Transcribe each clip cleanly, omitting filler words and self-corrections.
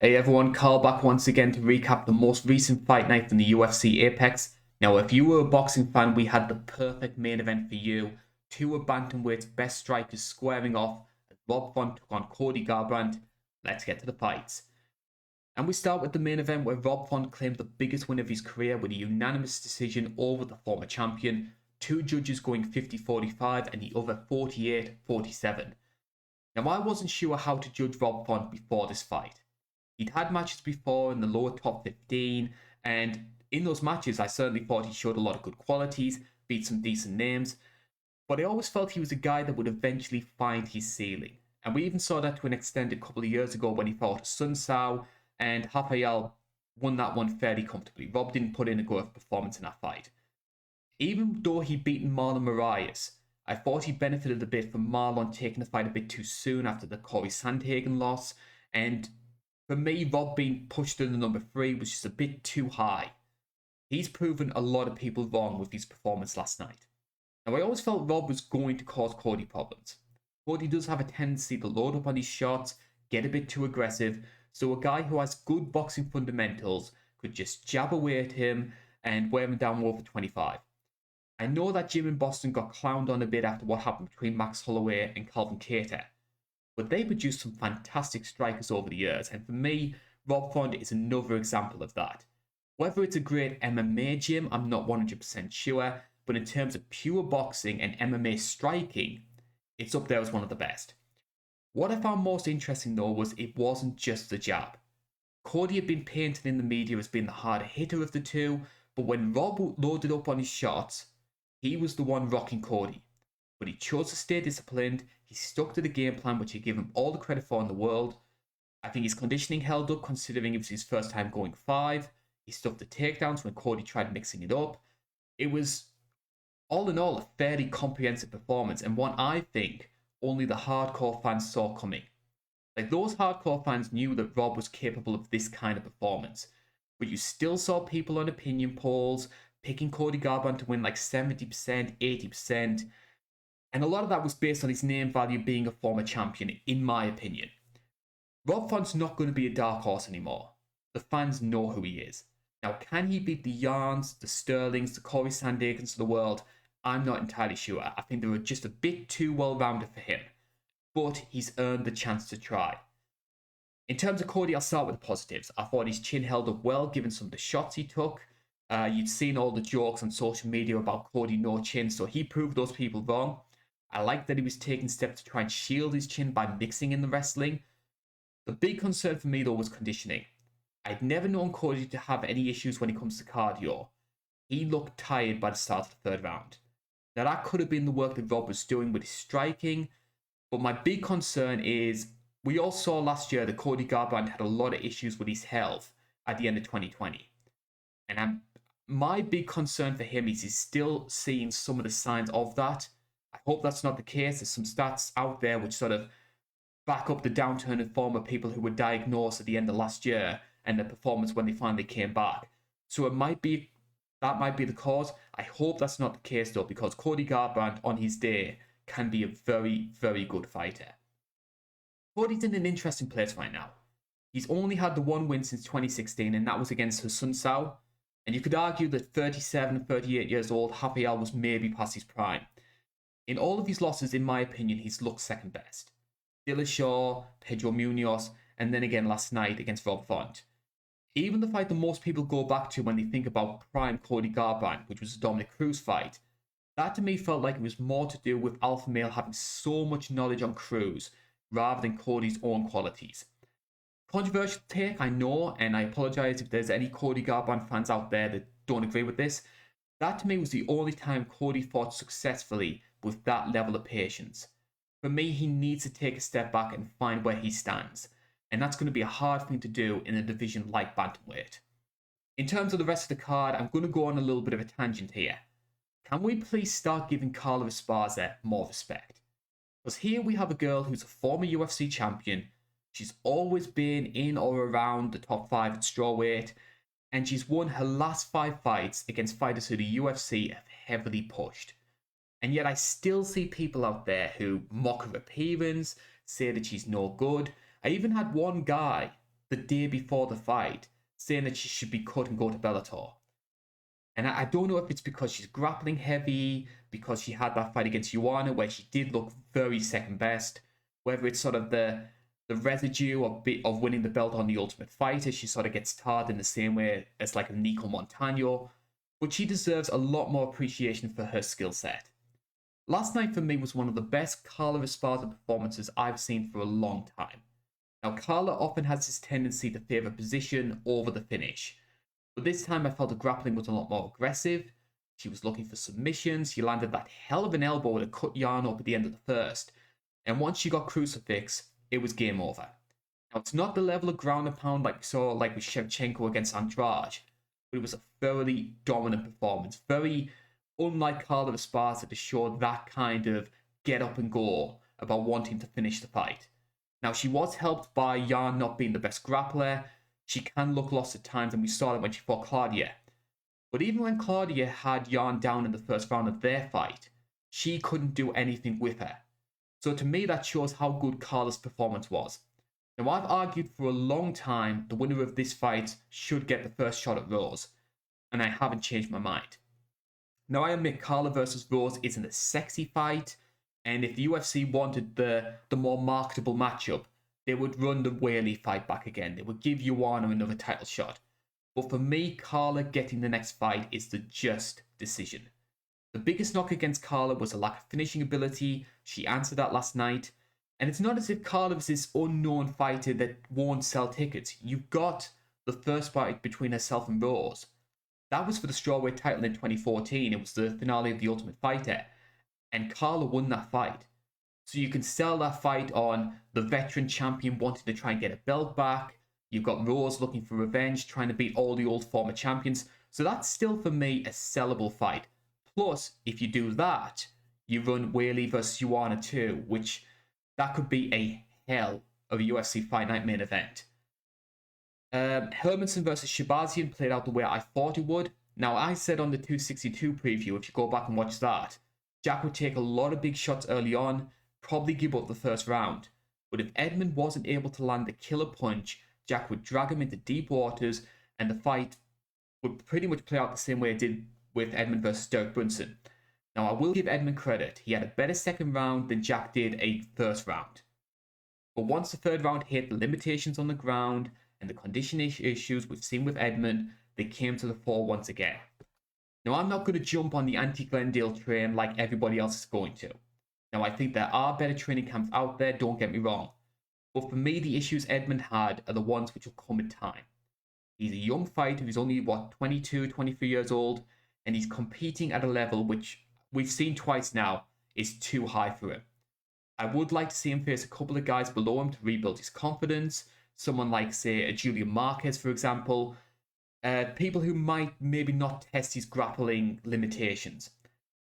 Hey everyone, Carl back once again to recap the most recent fight night from the UFC Apex. Now, if you were a boxing fan, we had the perfect main event for you. Two of bantamweight's best strikers squaring off as Rob Font took on Cody Garbrandt. Let's get to the fights. And we start with the main event where Rob Font claimed the biggest win of his career with a unanimous decision over the former champion. Two judges going 50-45 and the other 48-47. Now, I wasn't sure how to judge Rob Font before this fight. He'd had matches before in the lower top 15, and in those matches, I certainly thought he showed a lot of good qualities, beat some decent names, but I always felt he was a guy that would eventually find his ceiling. And we even saw that to an extent a couple of years ago when he fought Sun Tzu, and Rafael won that one fairly comfortably. Rob didn't put in a good performance in that fight. Even though he'd beaten Marlon Moraes, I thought he benefited a bit from Marlon taking the fight a bit too soon after the Corey Sandhagen loss, and for me, Rob being pushed to the number 3 was just a bit too high. He's proven a lot of people wrong with his performance last night. Now, I always felt Rob was going to cause Cody problems. Cody does have a tendency to load up on his shots, get a bit too aggressive, so a guy who has good boxing fundamentals could just jab away at him and wear him down over 25. I know that gym in Boston got clowned on a bit after what happened between Max Holloway and Calvin Kattar, but they produced some fantastic strikers over the years, and for me, Rob Font is another example of that. Whether it's a great MMA gym, I'm not 100% sure, but in terms of pure boxing and MMA striking, it's up there as one of the best. What I found most interesting though was it wasn't just the jab. Cody had been painted in the media as being the harder hitter of the two, but when Rob loaded up on his shots, he was the one rocking Cody. But he chose to stay disciplined, he stuck to the game plan, which I give him all the credit for in the world. I think his conditioning held up considering it was his first time going 5. He stuck the takedowns when Cody tried mixing it up. It was, all in all, a fairly comprehensive performance, and one I think only the hardcore fans saw coming. Like, those hardcore fans knew that Rob was capable of this kind of performance, but you still saw people on opinion polls picking Cody Garbrandt to win like 70%, 80%, and a lot of that was based on his name value being a former champion, in my opinion. Rob Font's not going to be a dark horse anymore. The fans know who he is. Now, can he beat the Yarns, the Sterlings, the Corey Sandhagens of the world? I'm not entirely sure. I think they were just a bit too well-rounded for him. But he's earned the chance to try. In terms of Cody, I'll start with the positives. I thought his chin held up well given some of the shots he took. You'd seen all the jokes on social media about Cody no chin, so he proved those people wrong. I liked that he was taking steps to try and shield his chin by mixing in the wrestling. The big concern for me though was conditioning. I'd never known Cody to have any issues when it comes to cardio. He looked tired by the start of the 3rd round. Now that could have been the work that Rob was doing with his striking, but my big concern is, we all saw last year that Cody Garbrandt had a lot of issues with his health at the end of 2020. And my big concern for him is he's still seeing some of the signs of that. I hope that's not the case. There's some stats out there which sort of back up the downturn in form of people who were diagnosed at the end of last year and their performance when they finally came back. So that might be the cause. I hope that's not the case though, because Cody Garbrandt on his day can be a very, very good fighter. Cody's in an interesting place right now. He's only had the one win since 2016, and that was against Sun Tzu. And you could argue that 37, 38 years old, Rafael was maybe past his prime. In all of his losses, in my opinion, he's looked second best. Dillashaw, Pedro Munoz, and then again last night against Rob Font. Even the fight that most people go back to when they think about prime Cody Garbrandt, which was the Dominic Cruz fight, that to me felt like it was more to do with alpha male having so much knowledge on Cruz rather than Cody's own qualities. Controversial take, I know, and I apologise if there's any Cody Garbrandt fans out there that don't agree with this. That to me was the only time Cody fought successfully with that level of patience. For me, he needs to take a step back and find where he stands, and that's going to be a hard thing to do in a division like bantamweight. In terms of the rest of the card, I'm going to go on a little bit of a tangent here. Can we please start giving Carla Esparza more respect? Because here we have a girl who's a former UFC champion. She's always been in or around the top 5 at strawweight, and she's won her last 5 fights against fighters who the UFC have heavily pushed. And yet I still see people out there who mock her appearance, say that she's no good. I even had one guy the day before the fight, saying that she should be cut and go to Bellator. And I don't know if it's because she's grappling heavy, because she had that fight against Joanna where she did look very second best, whether it's sort of the residue of winning the belt on The Ultimate Fighter. She sort of gets tarred in the same way as like a Nico Montano, but she deserves a lot more appreciation for her skill set. Last night for me was one of the best Carla Esparza performances I've seen for a long time. Now, Carla often has this tendency to favour position over the finish, but this time I felt the grappling was a lot more aggressive. She was looking for submissions. She landed that hell of an elbow to cut Yarn up at the end of the first, and once she got crucifix, it was game over. Now, it's not the level of ground and pound like we saw with Shevchenko against Andrade, but it was a thoroughly dominant performance. Very unlike Carla Esparza to show that kind of get up and go about wanting to finish the fight. Now, she was helped by Yarn not being the best grappler. She can look lost at times, and we saw that when she fought Claudia. But even when Claudia had Yarn down in the first round of their fight, she couldn't do anything with her. So to me, that shows how good Carla's performance was. Now, I've argued for a long time the winner of this fight should get the first shot at Rose, and I haven't changed my mind. Now, I admit Carla versus Rose isn't a sexy fight, and if the UFC wanted the more marketable matchup, they would run the Whaley fight back again. They would give Joanna another title shot. But for me, Carla getting the next fight is the just decision. The biggest knock against Carla was a lack of finishing ability. She answered that last night. And it's not as if Carla was this unknown fighter that won't sell tickets. You've got the first fight between herself and Rose. That was for the strawweight title in 2014. It was the finale of The Ultimate Fighter. And Carla won that fight. So you can sell that fight on the veteran champion wanting to try and get a belt back. You've got Rose looking for revenge, trying to beat all the old former champions. So that's still, for me, a sellable fight. Plus, if you do that, you run Whaley versus Joanna too, which that could be a hell of a UFC Fight Night main event. Hermanson versus Shabazian played out the way I thought it would. Now, I said on the 262 preview, if you go back and watch that, Jack would take a lot of big shots early on, probably give up the first round. But if Edmund wasn't able to land the killer punch, Jack would drag him into deep waters, and the fight would pretty much play out the same way it did with Edmund versus Derek Brunson. Now, I will give Edmund credit. He had a better second round than Jack did a first round. But once the third round hit the limitations on the ground and the conditioning issues we've seen with Edmund, they came to the fore once again. Now, I'm not going to jump on the anti-Glendale train like everybody else is going to. Now, I think there are better training camps out there, don't get me wrong. But for me, the issues Edmund had are the ones which will come in time. He's a young fighter who's only, 22, 23 years old, and he's competing at a level which we've seen twice now is too high for him. I would like to see him face a couple of guys below him to rebuild his confidence. Someone like, say, a Julian Marquez, for example. People who might maybe not test his grappling limitations.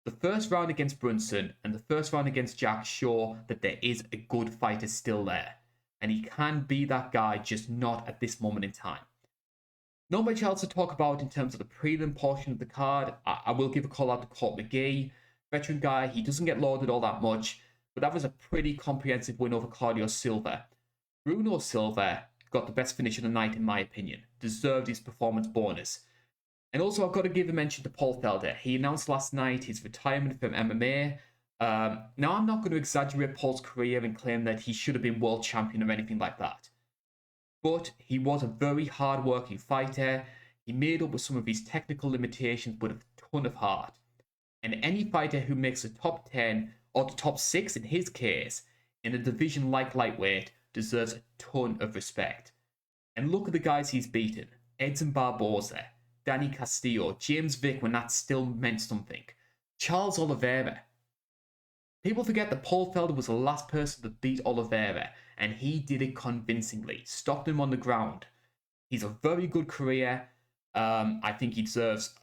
The first round against Brunson and the first round against Jack show that there is a good fighter still there. And he can be that guy, just not at this moment in time. Not much else to talk about in terms of the prelim portion of the card. I will give a call out to Court McGee. Veteran guy, he doesn't get lauded all that much, but that was a pretty comprehensive win over Claudio Silva. Bruno Silva got the best finish of the night in my opinion. Deserved his performance bonus. And also I've got to give a mention to Paul Felder. He announced last night his retirement from MMA. Now I'm not going to exaggerate Paul's career and claim that he should have been world champion or anything like that. But he was a very hard-working fighter. He made up with some of his technical limitations with a ton of heart. And any fighter who makes the top 10, or the top 6 in his case, in a division like lightweight, deserves a ton of respect. And look at the guys he's beaten. Edson Barboza, Danny Castillo, James Vick when that still meant something. Charles Oliveira. People forget that Paul Felder was the last person to beat Oliveira, and he did it convincingly. Stopped him on the ground. He's a very good career. I think he deserves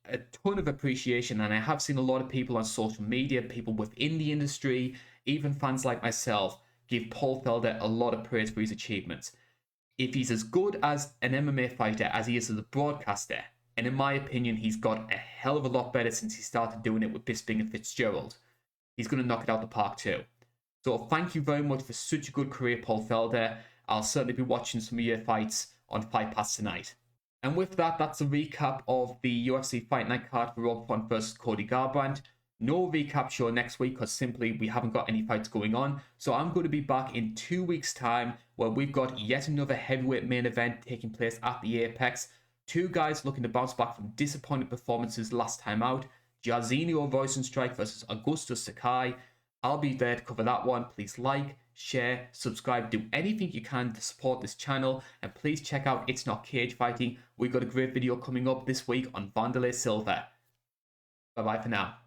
a ton of appreciation, and I have seen a lot of people on social media, people within the industry, even fans like myself, give Paul Felder a lot of praise for his achievements. If he's as good as an MMA fighter as he is as a broadcaster, and in my opinion, he's got a hell of a lot better since he started doing it with Bisping and Fitzgerald, he's going to knock it out the park too. So thank you very much for such a good career, Paul Felder. I'll certainly be watching some of your fights on Fight Pass tonight. And with that, that's a recap of the UFC Fight Night card for Rob Font versus Cody Garbrandt. No recap show next week because simply we haven't got any fights going on. So I'm going to be back in 2 weeks' time where we've got yet another heavyweight main event taking place at the Apex. Two guys looking to bounce back from disappointing performances last time out. Jairzinho Rozenstruik versus Augustus Sakai. I'll be there to cover that one. Please like, share, subscribe, do anything you can to support this channel. And please check out It's Not Cage Fighting. We've got a great video coming up this week on Wanderlei Silva. Bye bye for now.